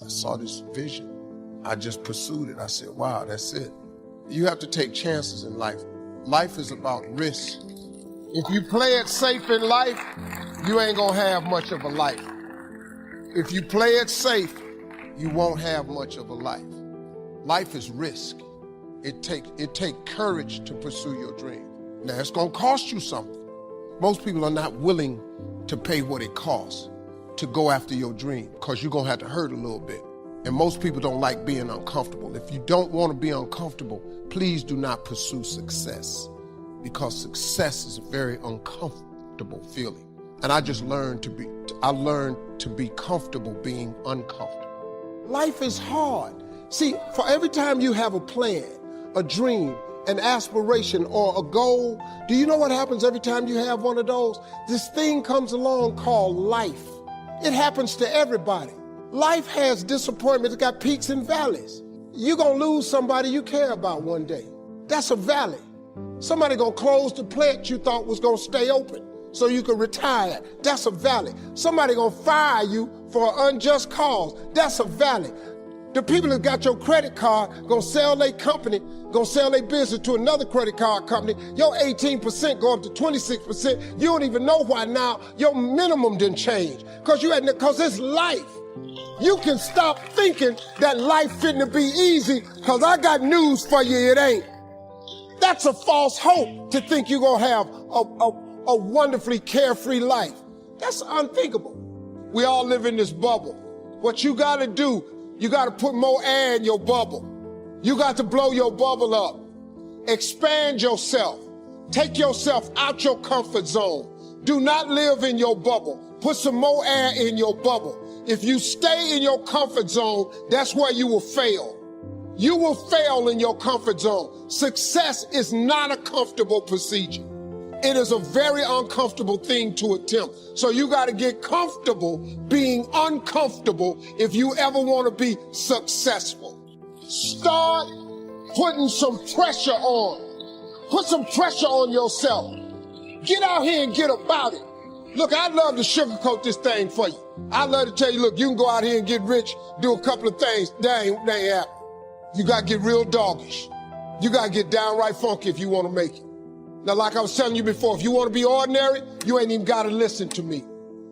I saw this vision. I just pursued it. I said, wow, that's it. You have to take chances in life. Life is about risk. If you play it safe in life, you ain't gonna have much of a life. If you play it safe, you won't have much of a life. Life is risk. It take courage to pursue your dream. Now, it's gonna cost you something. Most people are not willing to pay what it costs to go after your dream, because you're gonna have to hurt a little bit. And most people don't like being uncomfortable. If you don't wanna be uncomfortable, please do not pursue success, because success is a very uncomfortable feeling. And I just learned to be comfortable being uncomfortable. Life is hard. See, for every time you have a plan, a dream, an aspiration, or a goal, do you know what happens every time you have one of those? This thing comes along called life. It happens to everybody. Life has disappointments. It's got peaks and valleys. You're gonna lose somebody you care about one day. That's a valley. Somebody gonna close the plant you thought was gonna stay open so you could retire. That's a valley. Somebody gonna fire you for an unjust cause. That's a valley. The people that got your credit card gonna sell their company, gonna sell their business to another credit card company. Your 18% go up to 26%. You don't even know why now your minimum didn't change. Cause it's life. You can stop thinking that life fitting be easy, cause I got news for you, it ain't. That's a false hope to think you're gonna have a wonderfully carefree life. That's unthinkable. We all live in this bubble. What you gotta do, you gotta put more air in your bubble. You got to blow your bubble up. Expand yourself. Take yourself out your comfort zone. Do not live in your bubble. Put some more air in your bubble. If you stay in your comfort zone, that's where you will fail. You will fail in your comfort zone. Success is not a comfortable procedure. It is a very uncomfortable thing to attempt. So you got to get comfortable being uncomfortable if you ever want to be successful. Start putting some pressure on. Put some pressure on yourself. Get out here and get about it. Look, I'd love to sugarcoat this thing for you. I'd love to tell you, look, you can go out here and get rich, do a couple of things. That ain't happening. You got to get real doggish. You got to get downright funky if you want to make it. Now, like I was telling you before, if you want to be ordinary, you ain't even got to listen to me.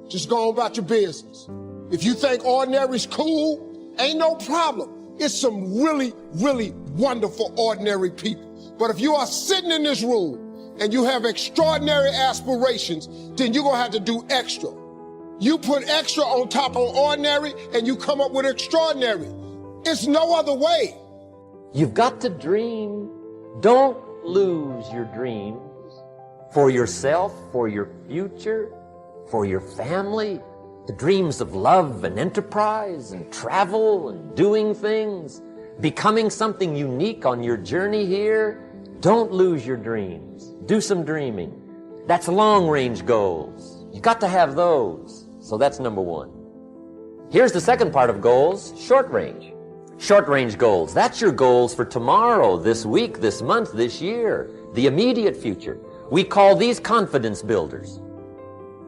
Just go on about your business. If you think ordinary's cool, ain't no problem. It's some really, really wonderful ordinary people. But if you are sitting in this room and you have extraordinary aspirations, then you're going to have to do extra. You put extra on top of ordinary and you come up with extraordinary. It's no other way. You've got to dream. Don't lose your dreams for yourself, for your future, for your family. The dreams of love and enterprise and travel and doing things, becoming something unique on your journey here. Don't lose your dreams. Do some dreaming. That's long-range goals. You've got to have those. So that's number one. Here's the second part of goals, short range. Short-range goals. That's your goals for tomorrow, this week, this month, this year, the immediate future. We call these confidence builders.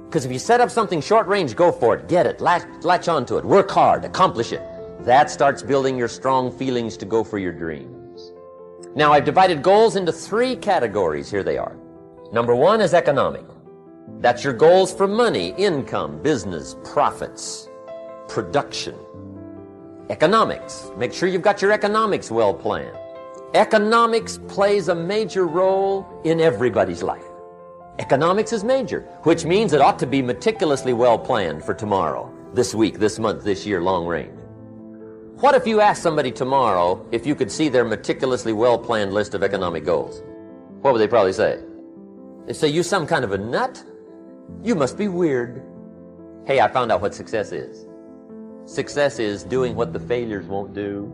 Because if you set up something short-range, go for it, get it, latch onto it, work hard, accomplish it. That starts building your strong feelings to go for your dreams. Now, I've divided goals into 3 categories. Here they are. Number 1 is economic. That's your goals for money, income, business, profits, production. Economics. Make sure you've got your economics well planned. Economics plays a major role in everybody's life. Economics is major, which means it ought to be meticulously well planned for tomorrow, this week, this month, this year, long range. What if you asked somebody tomorrow if you could see their meticulously well planned list of economic goals? What would they probably say? They'd say, you some kind of a nut? You must be weird. Hey, I found out what success is. Success is doing what the failures won't do.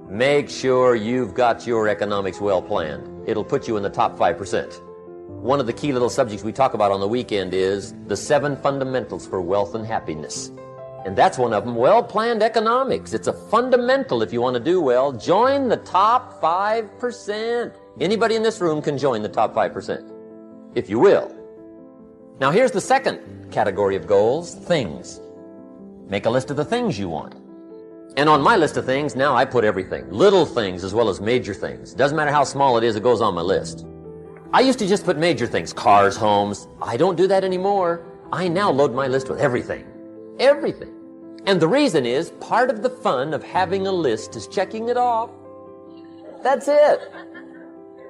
Make sure you've got your economics well planned. It'll put you in the top 5%. One of the key little subjects we talk about on the weekend is the 7 fundamentals for wealth and happiness. And that's one of them, well-planned economics. It's a fundamental if you want to do well. Join the top 5%. Anybody in this room can join the top 5%, if you will. Now here's the second category of goals, things. Make a list of the things you want. And on my list of things, now I put everything. Little things as well as major things. Doesn't matter how small it is, it goes on my list. I used to just put major things, cars, homes. I don't do that anymore. I now load my list with everything. Everything. And the reason is, part of the fun of having a list is checking it off. That's it.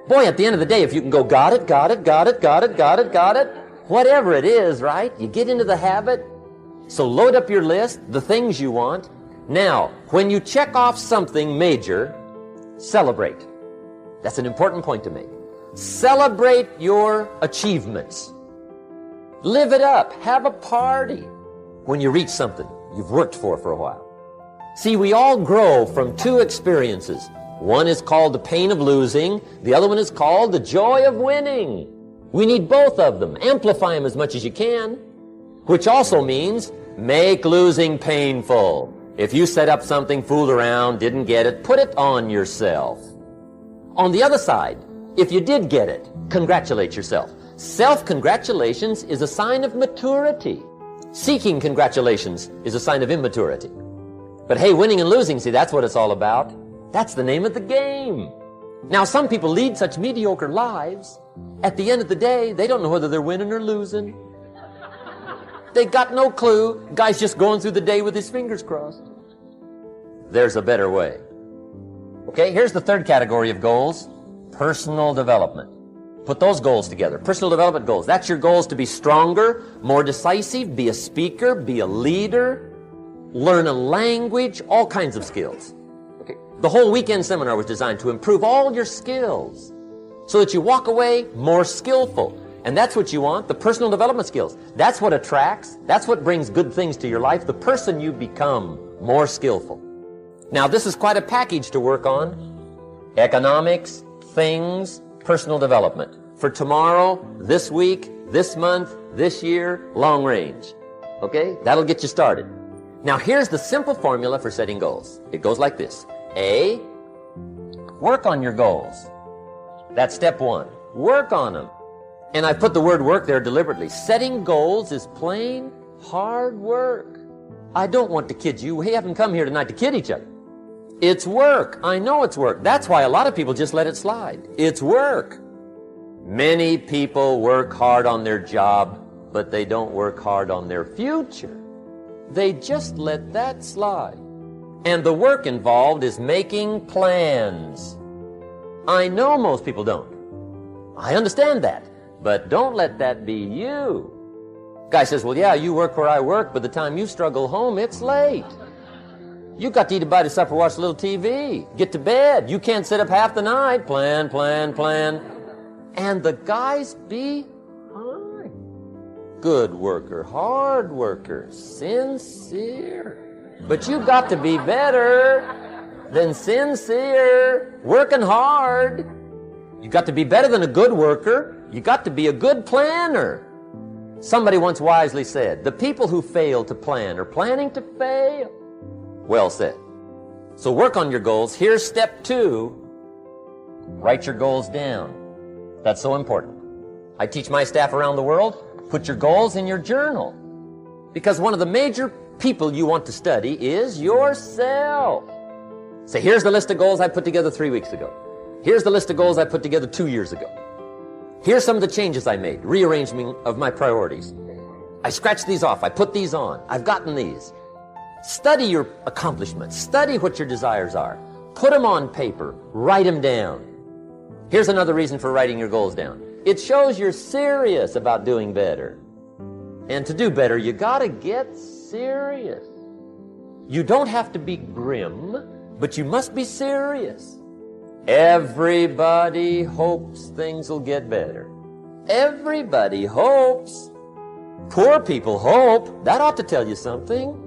Boy, at the end of the day, if you can go, got it, got it, got it, got it, got it, got it, whatever it is, right? You get into the habit. So load up your list, the things you want. Now, when you check off something major, celebrate. That's an important point to make. Celebrate your achievements. Live it up. Have a party when you reach something you've worked for a while. See, we all grow from two experiences. One is called the pain of losing. The other one is called the joy of winning. We need both of them. Amplify them as much as you can, which also means make losing painful. If you set up something, fooled around, didn't get it, put it on yourself. On the other side, if you did get it, congratulate yourself. Self-congratulations is a sign of maturity. Seeking congratulations is a sign of immaturity. But hey, winning and losing, see, that's what it's all about. That's the name of the game. Now, some people lead such mediocre lives, at the end of the day, they don't know whether they're winning or losing. They got no clue. Guy's just going through the day with his fingers crossed. There's a better way. Okay, here's the third category of goals. Personal development. Put those goals together. Personal development goals. That's your goals to be stronger, more decisive, be a speaker, be a leader, learn a language, all kinds of skills. Okay. The whole weekend seminar was designed to improve all your skills so that you walk away more skillful. And that's what you want, the personal development skills. That's what attracts, that's what brings good things to your life, the person you become, more skillful. Now, this is quite a package to work on. Economics, things, personal development. For tomorrow, this week, this month, this year, long range. Okay? That'll get you started. Now, here's the simple formula for setting goals. It goes like this. A, work on your goals. That's step one. Work on them. And I put the word work there deliberately. Setting goals is plain hard work. I don't want to kid you. We haven't come here tonight to kid each other. It's work. I know it's work. That's why a lot of people just let it slide. It's work. Many people work hard on their job, but they don't work hard on their future. They just let that slide. And the work involved is making plans. I know most people don't. I understand that. But don't let that be you. Guy says, well, yeah, you work where I work, but the time you struggle home, it's late. You got to eat a bite of supper, watch a little TV, get to bed. You can't sit up half the night. Plan, plan, plan. And the guys behind. Good worker, hard worker, sincere. But you got to be better than sincere, working hard. You got to be better than a good worker. You got to be a good planner. Somebody once wisely said, the people who fail to plan are planning to fail. Well said. So work on your goals. Here's step 2. Write your goals down. That's so important. I teach my staff around the world, put your goals in your journal. Because one of the major people you want to study is yourself. So here's the list of goals I put together 3 weeks ago. Here's the list of goals I put together 2 years ago. Here's some of the changes I made, rearrangement of my priorities. I scratched these off, I put these on, I've gotten these. Study your accomplishments, study what your desires are. Put them on paper, write them down. Here's another reason for writing your goals down. It shows you're serious about doing better. And to do better, you gotta get serious. You don't have to be grim, but you must be serious. Everybody hopes things will get better. Everybody hopes. Poor people hope. That ought to tell you something.